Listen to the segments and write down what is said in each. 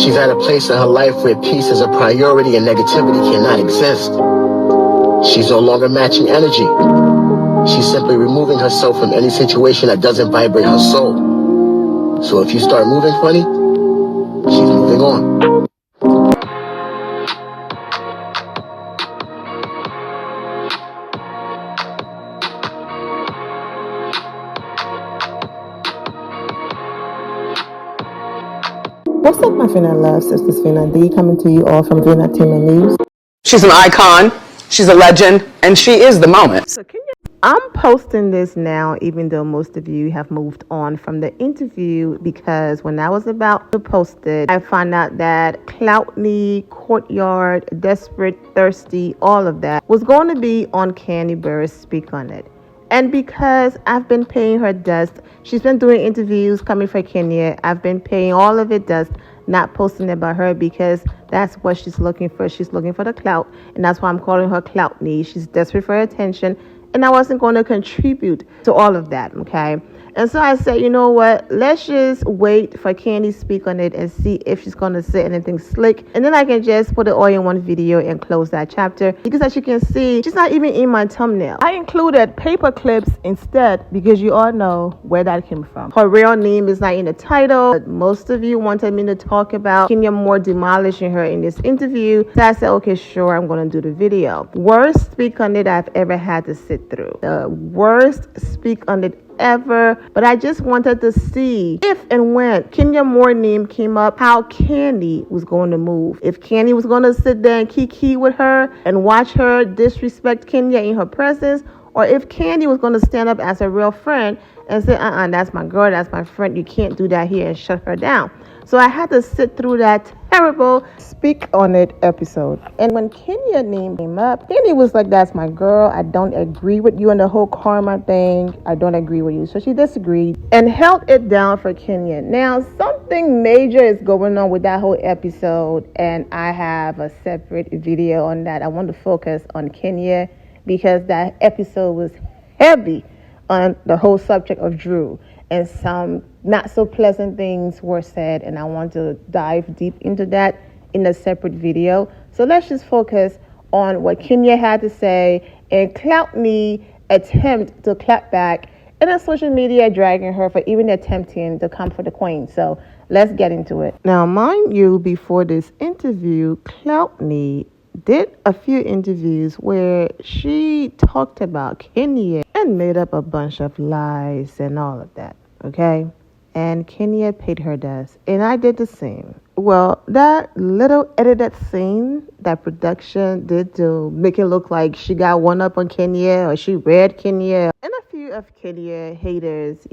She's at a place in her life where peace is a priority and negativity cannot exist. She's no longer matching energy. She's simply removing herself from any situation that doesn't vibrate her soul. So if you start moving funny, she's moving on. What's up, my Fina love? Sisters Fina D coming to you all from Fina Team News. She's an icon, she's a legend, and she is the moment. I'm posting this now, even though most of you have moved on from the interview, because when I was about to post it, I found out that Cloutney, Courtyard, Desperate, Thirsty, all of that was going to be on Candy Burr's Speak on It. And because I've been paying her dust, she's been doing interviews coming for Kenya. I've been paying all of it dust, not posting about her, because that's what she's looking for. She's looking for the clout, and that's why I'm calling her Cloutney. She's desperate for attention, and I wasn't going to contribute to all of that, okay? And so I said, you know what? Let's just wait for Candy to speak on it and see if she's going to say anything slick. And then I can just put it all in one video and close that chapter. Because as you can see, she's not even in my thumbnail. I included paper clips instead because you all know where that came from. Her real name is not in the title. But most of you wanted me to talk about Kenya Moore demolishing her in this interview. So I said, okay, sure, I'm going to do the video. Worst speak on it I've ever had to sit through. The worst speak on it ever, but I just wanted to see if and when Kenya Moore name came up, how Candy was going to move. If Candy was going to sit there and kiki with her and watch her disrespect Kenya in her presence, or if Candy was going to stand up as a real friend and say, that's my girl, that's my friend, you can't do that here, and shut her down. So I had to sit through that terrible Speak on It episode. And when Kenya name came up, Kenya was like, that's my girl. I don't agree with you on the whole karma thing. I don't agree with you. So she disagreed and held it down for Kenya. Now, something major is going on with that whole episode, and I have a separate video on that. I want to focus on Kenya because that episode was heavy on the whole subject of Drew, and some not so pleasant things were said, and I want to dive deep into that in a separate video. So let's just focus on what Kenya had to say and Cloutney attempt to clap back, and on social media dragging her for even attempting to come for the queen. So let's get into it. Now, mind you, before this interview, Cloutney did a few interviews where she talked about Kenya and made up a bunch of lies and all of that, okay? And Kenya paid her dust, and I did the same. Well, that little edited scene that production did to make it look like she got one up on Kenya or she read Kenya, and a few of Kenya haters,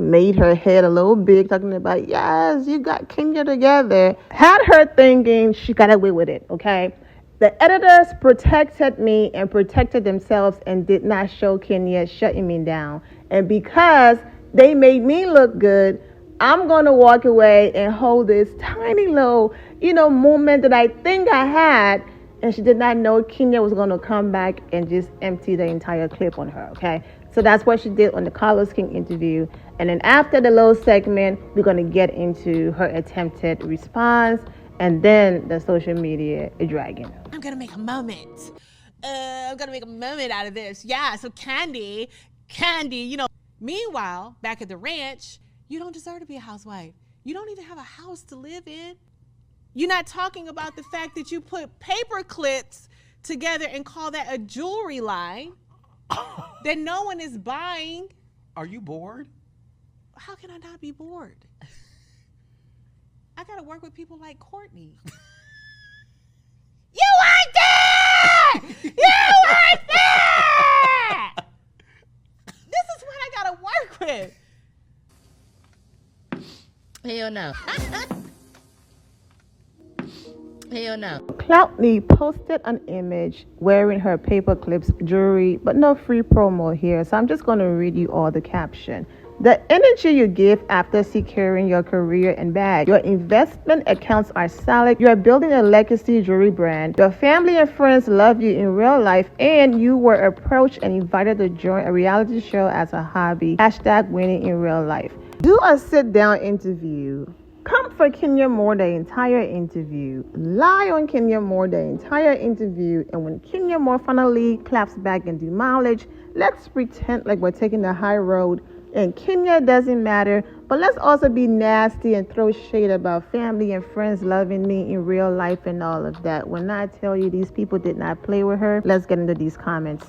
made her head a little big, talking about, yes, you got Kenya together, had her thinking she got away with it, okay? The editors protected me and protected themselves and did not show Kenya shutting me down. And because they made me look good, I'm going to walk away and hold this tiny little, moment that I think I had. And she did not know Kenya was going to come back and just empty the entire clip on her, okay? So that's what she did on the Carlos King interview. And then after the little segment, we're going to get into her attempted response and then the social media dragging. I'm going to make a moment. I'm going to make a moment out of this. Yeah, so Candy, Meanwhile, back at the ranch, you don't deserve to be a housewife. You don't even have a house to live in. You're not talking about the fact that you put paper clips together and call that a jewelry line that no one is buying. Are you bored? How can I not be bored? I got to work with people like Courtney. You weren't there! You weren't there! This is what I got to work with. Hell no. Hell no. Cloutney posted an image wearing her paper clips jewelry, but no free promo here. So I'm just going to read you all the caption. The energy you give after securing your career and bag. Your investment accounts are solid. You are building a legacy jewelry brand. Your family and friends love you in real life, and you were approached and invited to join a reality show as a hobby. #winning in real life. Do a sit-down interview Come for Kenya Moore the entire interview. Lie on Kenya Moore the entire interview. And when Kenya Moore finally claps back and demolish, let's pretend like we're taking the high road. And Kenya doesn't matter. But let's also be nasty and throw shade about family and friends loving me in real life and all of that. When I tell you these people did not play with her, let's get into these comments.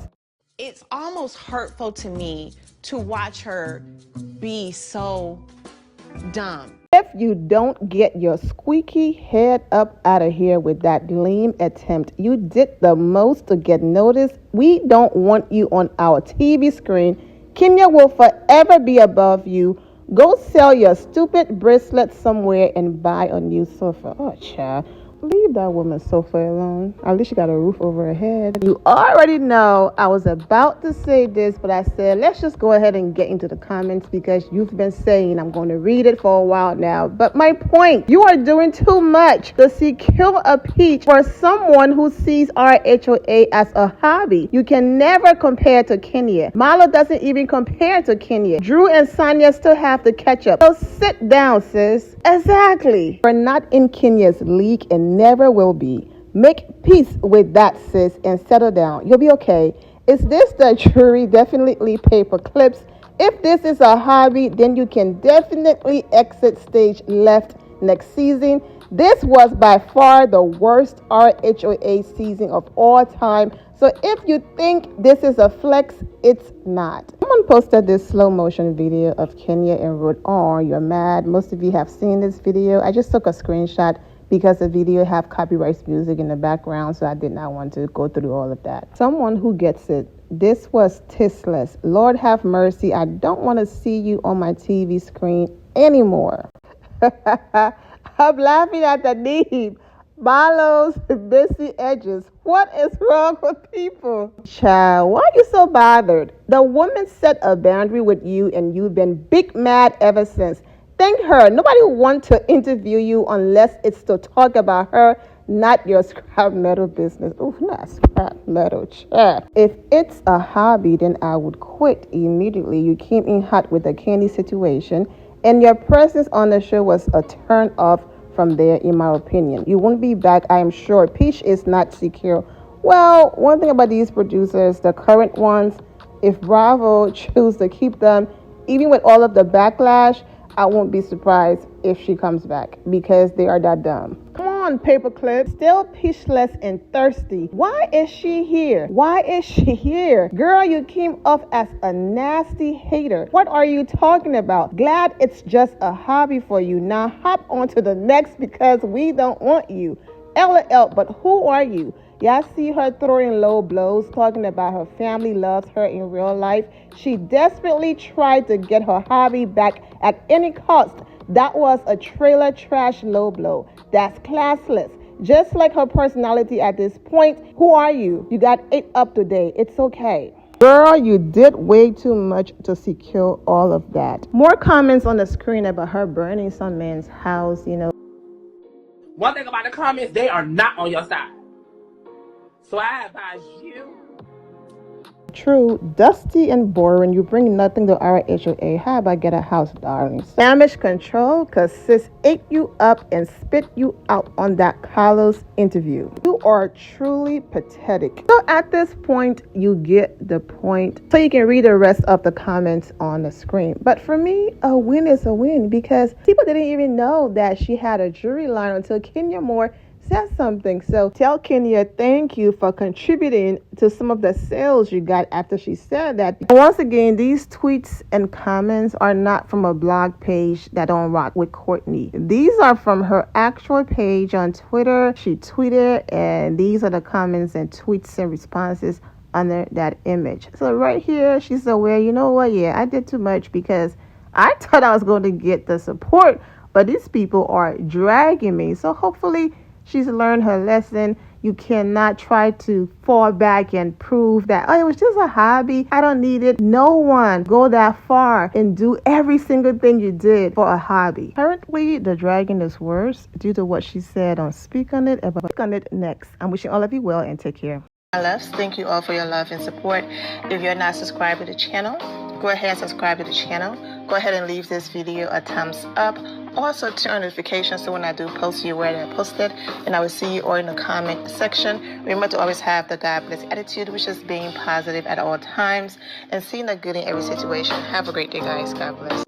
It's almost hurtful to me to watch her be so dumb. If you don't get your squeaky head up out of here with that lame attempt, you did the most to get noticed. We don't want you on our TV screen. Kenya will forever be above you. Go sell your stupid bracelet somewhere and buy a new sofa. Oh, child. Leave that woman's sofa alone. At least she got a roof over her head. You already know I was about to say this, but I said, let's just go ahead and get into the comments because you've been saying I'm going to read it for a while now. But my point, you are doing too much to secure a peach for someone who sees RHOA as a hobby. You can never compare to Kenya. Malo doesn't even compare to Kenya. Drew and Sonia still have to catch up. So sit down, sis. Exactly. We're not in Kenya's league and never will be. Make peace with that, sis, and settle down. You'll be okay. Is this the jury? Definitely paper clips. If this is a hobby, then you can definitely exit stage left next season. This was by far the worst RHOA season of all time. So if you think this is a flex, it's not. Someone posted this slow motion video of Kenya and wrote, "Oh, you're mad." Most of you have seen this video. I just took a screenshot because the video have copyright music in the background, so I did not want to go through all of that. Someone who gets it. This was tasteless. Lord have mercy. I don't want to see you on my TV screen anymore. I'm laughing at the name. Malo's busy edges. What is wrong with people? Child, why are you so bothered? The woman set a boundary with you and you've been big mad ever since. Thank her. Nobody wants to interview you unless it's to talk about her, not your scrap metal business. Ooh, not scrap metal, child. If it's a hobby, then I would quit immediately. You came in hot with the candy situation, and your presence on the show was a turn off from there, in my opinion. You won't be back, I am sure. Peach is not secure. Well, one thing about these producers, the current ones, if Bravo choose to keep them, even with all of the backlash, I won't be surprised if she comes back because they are that dumb. Come on, paperclip. Still peachless and thirsty. Why is she here? Why is she here? Girl, you came off as a nasty hater. What are you talking about? Glad it's just a hobby for you. Now hop on to the next because we don't want you. LOL, but who are you? Y'all see her throwing low blows, talking about her family loves her in real life. She desperately tried to get her hobby back at any cost. That was a trailer trash low blow. That's classless. Just like her personality at this point. Who are you? You got 8 up today. It's okay. Girl, you did way too much to secure all of that. More comments on the screen about her burning some man's house, One thing about the comments, they are not on your side. So I advise you. True, dusty and boring. You bring nothing to our HOA. How about get a house, darling? Damage control, cause sis ate you up and spit you out on that Carlos interview. You are truly pathetic. So at this point, you get the point. So you can read the rest of the comments on the screen. But for me, a win is a win because people didn't even know that she had a jury line until Kenya Moore said something. So tell Kenya thank you for contributing to some of the sales you got after she said that. And once again, these tweets and comments are not from a blog page that don't rock with Courtney. These are from her actual page on Twitter. She tweeted, and these are the comments and tweets and responses under that image. So right here, she said, well, you know what? Yeah, I did too much because I thought I was going to get the support, but these people are dragging me. So hopefully she's learned her lesson. You cannot try to fall back and prove that, oh, it was just a hobby. I don't need it. No one go that far and do every single thing you did for a hobby. Currently, the dragon is worse due to what she said on Speak on It. About Speak on It next. I'm wishing all of you well and take care. My loves, thank you all for your love and support. If you're not subscribed to the channel, go ahead and subscribe to the channel. go ahead and leave this video a thumbs up. Also, turn on notifications so when I do post, you're aware that I posted. And I will see you all in the comment section. Remember to always have the God bless attitude, which is being positive at all times and seeing the good in every situation. Have a great day, guys. God bless.